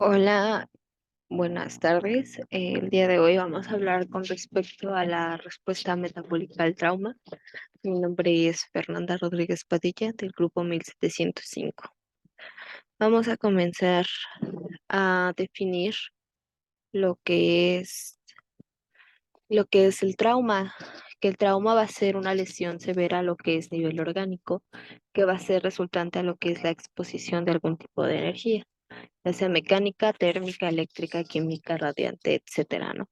Hola, buenas tardes. El día de hoy vamos a hablar con respecto a la respuesta metabólica al trauma. Mi nombre es Fernanda Rodríguez Padilla del grupo 1705. Vamos a comenzar a definir lo que es lo que es el trauma, que el trauma va a ser una lesión severa a lo que es nivel orgánico, que va a ser resultante a lo que es la exposición de algún tipo de energía, ya sea mecánica, térmica, eléctrica, química, radiante, etcétera, ¿no?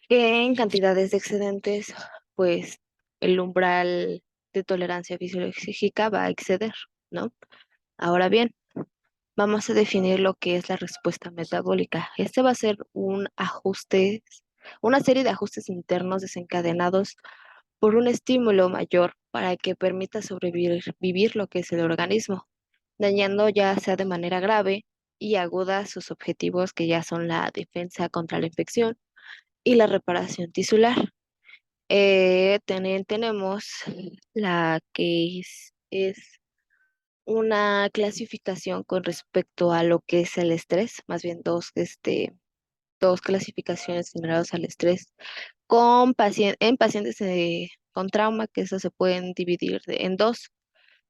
Que en cantidades de excedentes, pues el umbral de tolerancia fisiológica va a exceder, ¿no? Ahora bien, vamos a definir lo que es la respuesta metabólica. Este va a ser una serie de ajustes internos desencadenados por un estímulo mayor para que permita vivir lo que es el organismo, dañando ya sea de manera grave y aguda sus objetivos que ya son la defensa contra la infección y la reparación tisular. También tenemos la que es una clasificación con respecto a lo que es el estrés, más bien dos clasificaciones generadas al estrés en pacientes con trauma, que estos se pueden dividir en dos.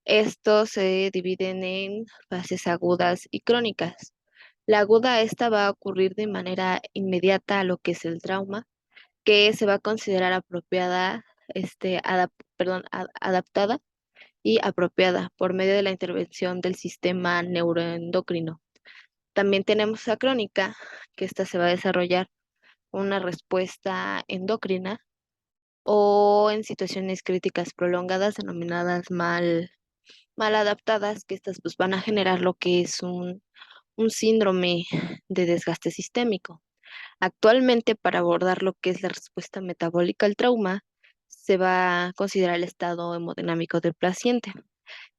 Estos se dividen en fases agudas y crónicas. La aguda, esta va a ocurrir de manera inmediata a lo que es el trauma, que se va a considerar apropiada, adaptada y apropiada por medio de la intervención del sistema neuroendocrino. También tenemos la crónica, que esta se va a desarrollar una respuesta endocrina o en situaciones críticas prolongadas denominadas mal adaptadas, que estas pues van a generar lo que es un síndrome de desgaste sistémico. Actualmente, para abordar lo que es la respuesta metabólica al trauma, se va a considerar el estado hemodinámico del paciente,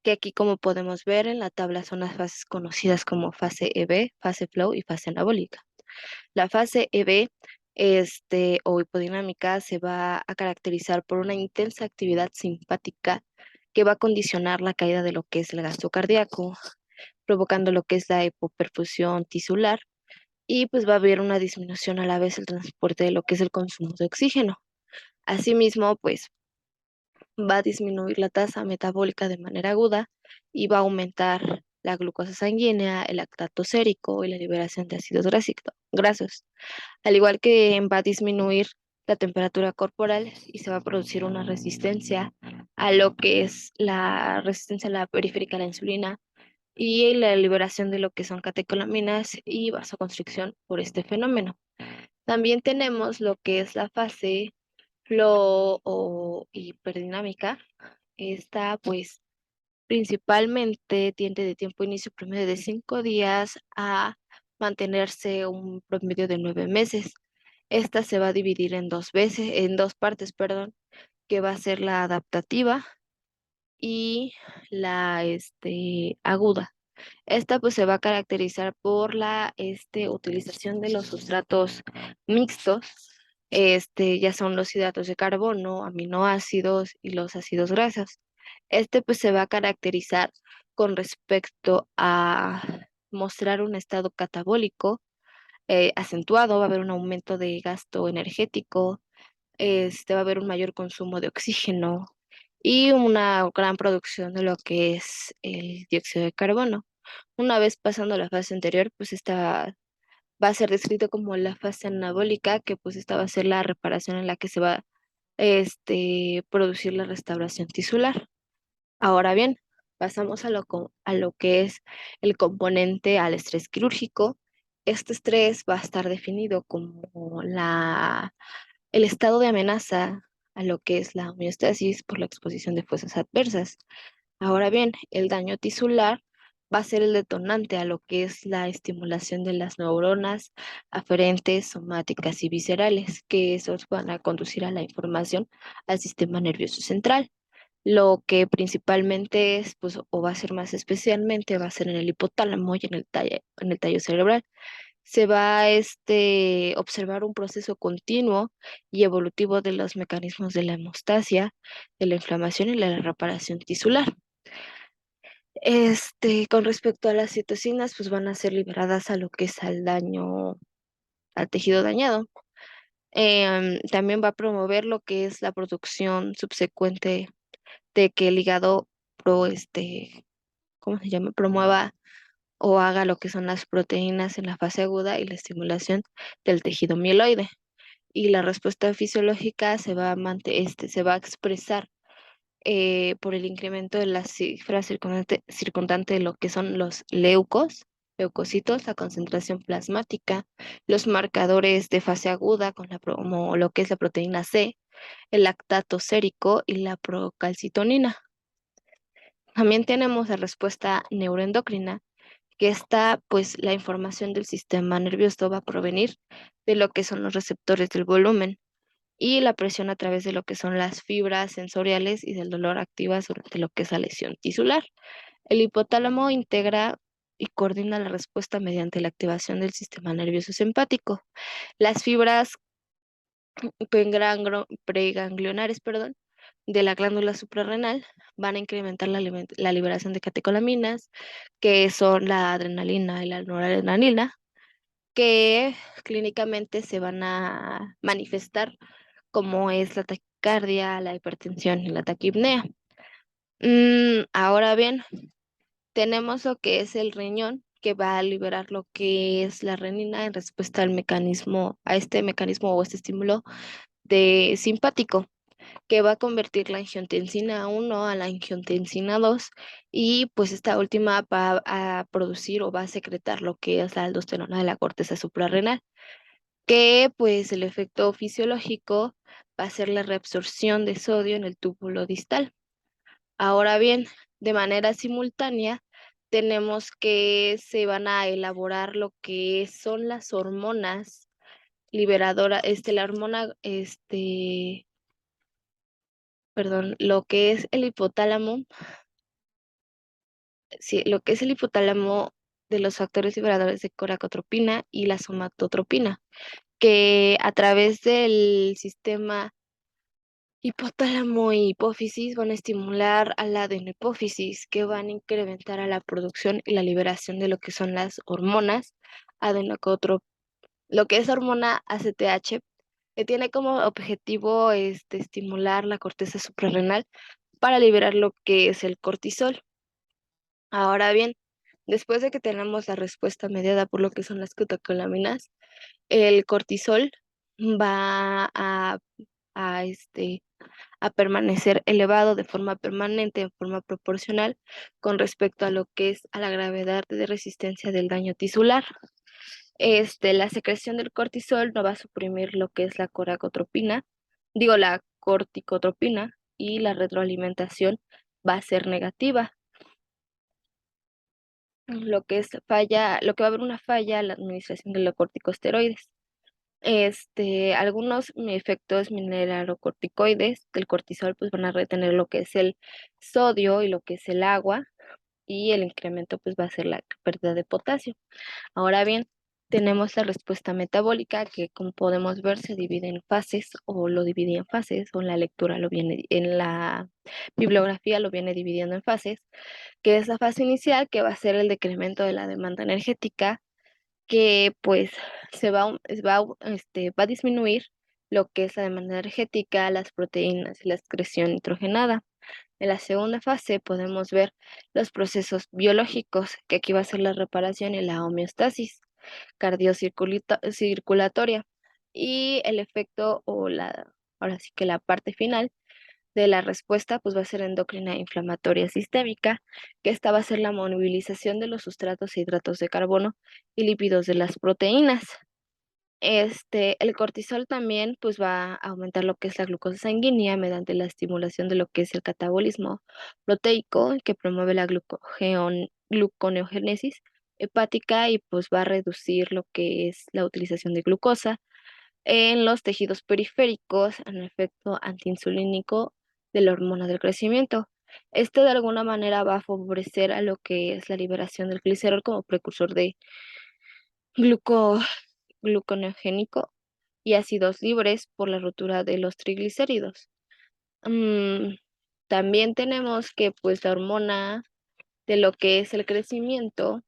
que aquí, como podemos ver en la tabla, son las fases conocidas como fase EB, fase flow y fase anabólica. La fase EB, o hipodinámica, se va a caracterizar por una intensa actividad simpática que va a condicionar la caída de lo que es el gasto cardíaco, provocando lo que es la hipoperfusión tisular y pues va a haber una disminución a la vez el transporte de lo que es el consumo de oxígeno. Asimismo, pues va a disminuir la tasa metabólica de manera aguda y va a aumentar la glucosa sanguínea, el lactato sérico y la liberación de ácidos grasos. Al igual que va a disminuir la temperatura corporal y se va a producir una resistencia a lo que es la resistencia a la periférica a la insulina y la liberación de lo que son catecolaminas y vasoconstricción por este fenómeno. También tenemos lo que es la fase flow o hiperdinámica. Esta, pues, principalmente tiende de tiempo de inicio promedio de 5 días a mantenerse un promedio de 9 meses. Esta se va a dividir en dos partes, perdón, que va a ser la adaptativa y la aguda. Esta pues se va a caracterizar por la utilización de los sustratos mixtos, ya son los hidratos de carbono, aminoácidos y los ácidos grasos. Pues se va a caracterizar con respecto a mostrar un estado catabólico acentuado, va a haber un aumento de gasto energético, va a haber un mayor consumo de oxígeno y una gran producción de lo que es el dióxido de carbono. Una vez pasando la fase anterior, pues esta va a ser descrito como la fase anabólica, que pues esta va a ser la reparación en la que se va a producir la restauración tisular. Ahora bien, pasamos a lo que es el componente al estrés quirúrgico. Este estrés va a estar definido como el estado de amenaza a lo que es la homeostasis por la exposición de fuerzas adversas. Ahora bien, el daño tisular va a ser el detonante a lo que es la estimulación de las neuronas aferentes, somáticas y viscerales, que esos van a conducir a la información al sistema nervioso central. Lo que principalmente es, pues, o va a ser más especialmente, va a ser en el hipotálamo y en el tallo cerebral. Se va a observar un proceso continuo y evolutivo de los mecanismos de la hemostasia, de la inflamación y la reparación tisular. Con respecto a las citocinas, pues van a ser liberadas a lo que es al daño, al tejido dañado. También va a promover lo que es la producción subsecuente de que el hígado ¿cómo se llama? Promueva o haga lo que son las proteínas en la fase aguda y la estimulación del tejido mieloide. Y la respuesta fisiológica se va a expresar por el incremento de la cifra circundante de lo que son los leucocitos, la concentración plasmática, los marcadores de fase aguda como lo que es la proteína C, el lactato sérico y la procalcitonina. También tenemos la respuesta neuroendocrina, que está, pues, la información del sistema nervioso va a provenir de lo que son los receptores del volumen y la presión a través de lo que son las fibras sensoriales y del dolor activas durante lo que es la lesión tisular. El hipotálamo integra y coordina la respuesta mediante la activación del sistema nervioso simpático. Las fibras preganglionares, perdón, de la glándula suprarrenal van a incrementar la liberación de catecolaminas, que son la adrenalina y la noradrenalina, que clínicamente se van a manifestar como es la taquicardia, la hipertensión y la taquipnea. Ahora bien, tenemos lo que es el riñón, que va a liberar lo que es la renina en respuesta a este mecanismo o este estímulo de simpático, que va a convertir la angiotensina 1 a la angiotensina 2 y pues esta última va a producir o va a secretar lo que es la aldosterona de la corteza suprarrenal, que pues el efecto fisiológico va a ser la reabsorción de sodio en el túbulo distal. Ahora bien, de manera simultánea, tenemos que se van a elaborar lo que son las hormonas liberadoras, la hormona, perdón, lo que es el hipotálamo, sí, lo que es el hipotálamo de los factores liberadores de coracotropina y la somatotropina, que a través del sistema hipotálamo y hipófisis van a estimular a la adenohipófisis, que van a incrementar a la producción y la liberación de lo que son las hormonas adenocotro, lo que es hormona ACTH, que tiene como objetivo estimular la corteza suprarrenal para liberar lo que es el cortisol. Ahora bien, después de que tenemos la respuesta mediada por lo que son las catecolaminas, el cortisol va a, este, a permanecer elevado de forma permanente, en forma proporcional, con respecto a lo que es a la gravedad de resistencia del daño tisular. La secreción del cortisol no va a suprimir lo que es la corticotropina, y la retroalimentación va a ser negativa. Lo que va a haber una falla en la administración de los corticosteroides. Algunos efectos mineralocorticoides del cortisol pues van a retener lo que es el sodio y lo que es el agua, y el incremento pues va a ser la pérdida de potasio. Ahora bien, tenemos la respuesta metabólica, que como podemos ver se divide en fases, o lo divide en fases, o en la bibliografía lo viene dividiendo en fases, que es la fase inicial, que va a ser el decremento de la demanda energética, que pues va a disminuir lo que es la demanda energética, las proteínas y la excreción nitrogenada. En la segunda fase podemos ver los procesos biológicos, que aquí va a ser la reparación y la homeostasis cardiocirculatoria, y el efecto ahora sí que la parte final de la respuesta pues va a ser endocrina inflamatoria sistémica, que esta va a ser la movilización de los sustratos e hidratos de carbono y lípidos de las proteínas. El cortisol también pues va a aumentar lo que es la glucosa sanguínea mediante la estimulación de lo que es el catabolismo proteico, que promueve la gluconeogénesis hepática, y pues va a reducir lo que es la utilización de glucosa en los tejidos periféricos en efecto antiinsulínico de la hormona del crecimiento. Esto de alguna manera va a favorecer a lo que es la liberación del glicerol como precursor de gluco, gluconeogénico y ácidos libres por la rotura de los triglicéridos. Mm, También tenemos que pues la hormona de lo que es el crecimiento,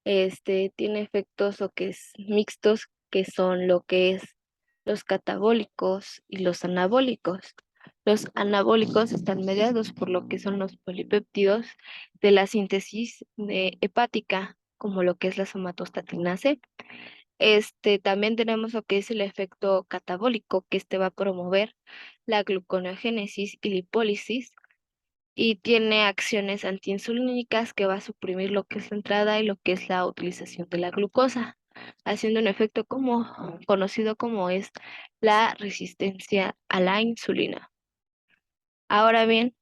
tiene efectos lo que es mixtos, que son lo que es los catabólicos y los anabólicos. Los anabólicos están mediados por lo que son los polipéptidos de la síntesis hepática, como lo que es la somatostatina C. También tenemos lo que es el efecto catabólico, que va a promover la gluconeogénesis y lipólisis y tiene acciones antiinsulínicas que va a suprimir lo que es la entrada y lo que es la utilización de la glucosa, haciendo un efecto conocido como es la resistencia a la insulina. Ahora bien,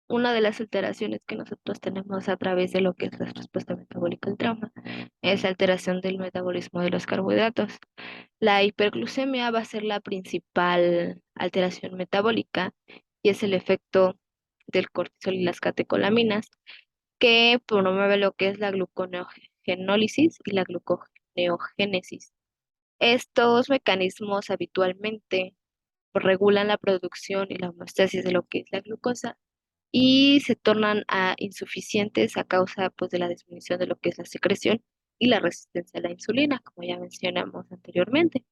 una de las alteraciones que nosotros tenemos a través de lo que es la respuesta metabólica al trauma es la alteración del metabolismo de los carbohidratos. La hiperglucemia va a ser la principal alteración metabólica y es el efecto del cortisol y las catecolaminas que promueve lo que es la gluconeogenólisis y la gluconeogénesis. Estos mecanismos habitualmente regulan la producción y la homeostasis de lo que es la glucosa y se tornan insuficientes a causa pues, de la disminución de lo que es la secreción y la resistencia a la insulina, como ya mencionamos anteriormente.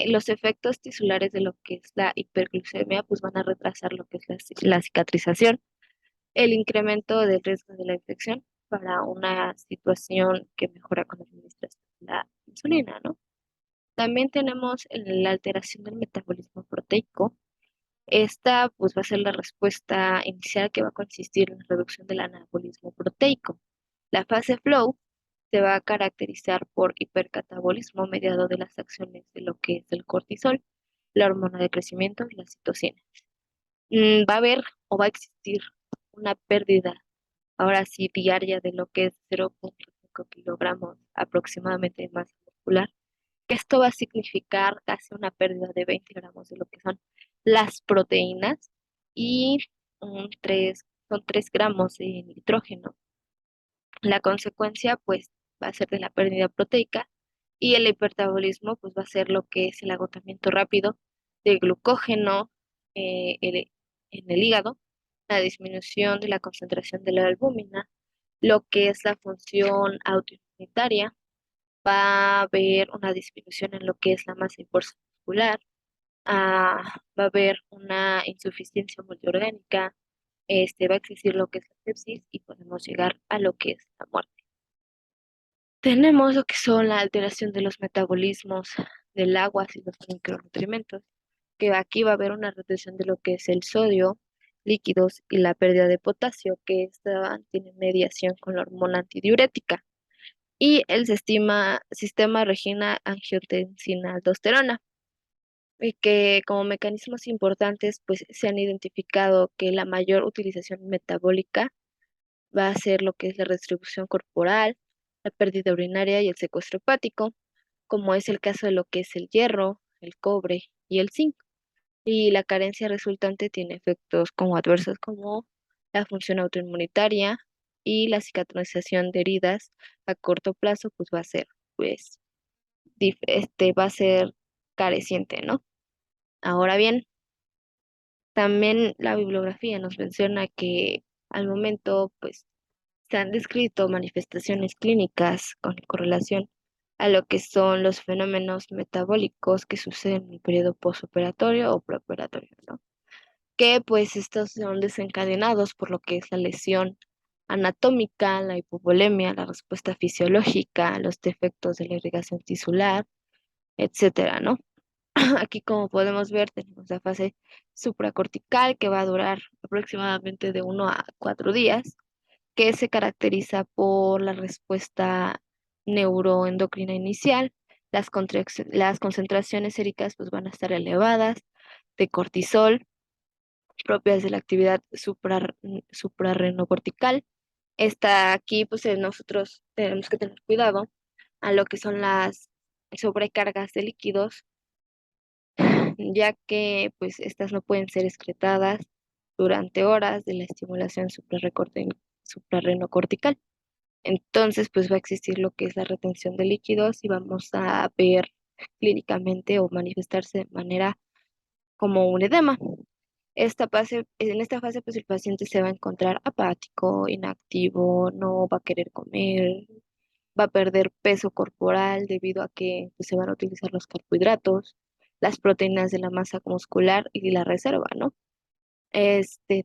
Los efectos tisulares de lo que es la hiperglucemia pues van a retrasar lo que es la cicatrización, el incremento del riesgo de la infección para una situación que mejora con la administración de la insulina, ¿no? También tenemos la alteración del metabolismo proteico. Esta pues va a ser la respuesta inicial que va a consistir en la reducción del anabolismo proteico. La fase flow se va a caracterizar por hipercatabolismo mediado de las acciones de lo que es el cortisol, la hormona de crecimiento y la citocina. Va a haber o va a existir una pérdida, ahora sí, diaria de lo que es 0,5 kilogramos aproximadamente de masa muscular, que esto va a significar casi una pérdida de 20 gramos de lo que son las proteínas y son 3 gramos de nitrógeno. La consecuencia, pues, va a ser de la pérdida proteica y el hipertabolismo, pues, va a ser lo que es el agotamiento rápido de glucógeno eh, el- en el hígado, la disminución de la concentración de la albúmina, lo que es la función autoinmunitaria, va a haber una disminución en lo que es la masa y fuerza muscular, va a haber una insuficiencia multiorgánica, va a existir lo que es la sepsis y podemos llegar a lo que es la muerte. Tenemos lo que son la alteración de los metabolismos del agua y los micronutrientes, que aquí va a haber una reducción de lo que es el sodio, líquidos y la pérdida de potasio, que esta tiene mediación con la hormona antidiurética, y el sistema regina angiotensina aldosterona, y que como mecanismos importantes pues se han identificado que la mayor utilización metabólica va a ser lo que es la redistribución corporal, la pérdida urinaria y el secuestro hepático, como es el caso de lo que es el hierro, el cobre y el zinc. Y la carencia resultante tiene efectos como adversos como la función autoinmunitaria y la cicatrización de heridas a corto plazo, pues va a ser, pues, va a ser careciente, ¿no? Ahora bien, también la bibliografía nos menciona que al momento, pues, se han descrito manifestaciones clínicas con correlación a lo que son los fenómenos metabólicos que suceden en el periodo postoperatorio o preoperatorio, ¿no? Que pues estos son desencadenados por lo que es la lesión anatómica, la hipovolemia, la respuesta fisiológica, los defectos de la irrigación tisular, etcétera, ¿no? Aquí, como podemos ver, tenemos la fase supracortical que va a durar aproximadamente de 1 a 4 días, que se caracteriza por la respuesta neuroendocrina inicial. Las concentraciones séricas pues, van a estar elevadas de cortisol, propias de la actividad suprarrenocortical. Aquí, pues nosotros tenemos que tener cuidado a lo que son las sobrecargas de líquidos, ya que pues estas no pueden ser excretadas durante horas de la estimulación suprarrenocortical. Entonces, pues va a existir lo que es la retención de líquidos y vamos a ver clínicamente o manifestarse de manera como un edema. En esta fase, pues el paciente se va a encontrar apático, inactivo, no va a querer comer, va a perder peso corporal debido a que pues, se van a utilizar los carbohidratos, las proteínas de la masa muscular y la reserva, ¿no?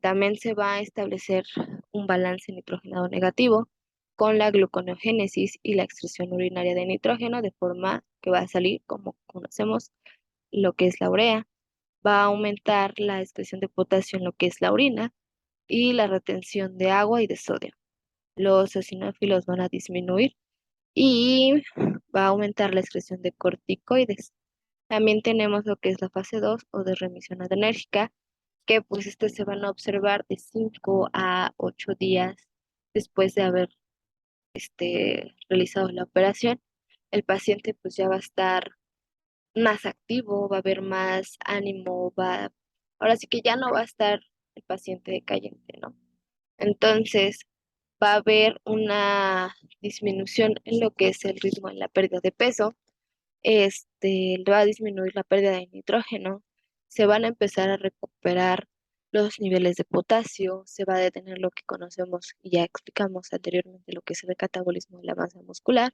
También se va a establecer un balance nitrogenado negativo con la gluconeogénesis y la excreción urinaria de nitrógeno, de forma que va a salir, como conocemos, lo que es la urea. Va a aumentar la excreción de potasio en lo que es la orina y la retención de agua y de sodio. Los eosinófilos van a disminuir y va a aumentar la excreción de corticoides. También tenemos lo que es la fase 2 o de remisión adrenérgica, que pues se van a observar de 5 a 8 días después de haber realizado la operación. El paciente pues ya va a estar más activo, va a haber más ánimo, ahora sí que ya no va a estar el paciente decayente, ¿no? Entonces va a haber una disminución en lo que es el ritmo en la pérdida de peso, va a disminuir la pérdida de nitrógeno, se van a empezar a recuperar los niveles de potasio, se va a detener lo que conocemos y ya explicamos anteriormente lo que es el catabolismo de la masa muscular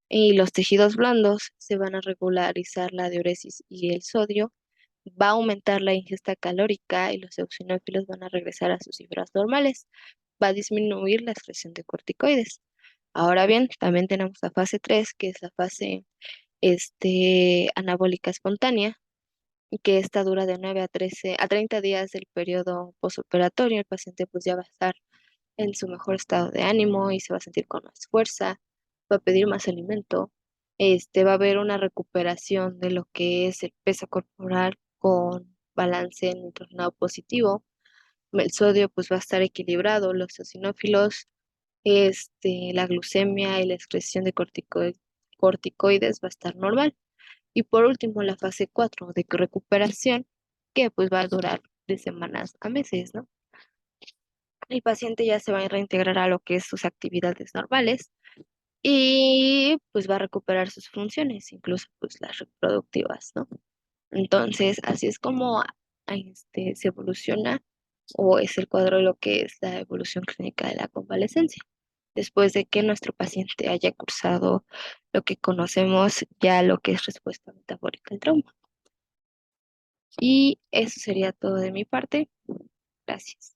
y los tejidos blandos, se van a regularizar la diuresis y el sodio, va a aumentar la ingesta calórica y los eosinófilos van a regresar a sus cifras normales, va a disminuir la excreción de corticoides. Ahora bien, también tenemos la fase 3 que es la fase anabólica espontánea, y que esta dura de 9 a 13 a 30 días del periodo posoperatorio. El paciente pues ya va a estar en su mejor estado de ánimo y se va a sentir con más fuerza, va a pedir más alimento, va a haber una recuperación de lo que es el peso corporal con balance nitrogenado positivo, el sodio pues va a estar equilibrado, los eosinófilos, la glucemia y la excreción de corticoides va a estar normal. Y por último, la fase 4 de recuperación, que pues va a durar de semanas a meses, ¿no? El paciente ya se va a reintegrar a lo que es sus actividades normales y pues va a recuperar sus funciones, incluso pues las reproductivas, ¿no? Entonces, así es como se evoluciona o es el cuadro de lo que es la evolución clínica de la convalecencia, después de que nuestro paciente haya cursado lo que conocemos ya lo que es respuesta metabólica al trauma. Y eso sería todo de mi parte. Gracias.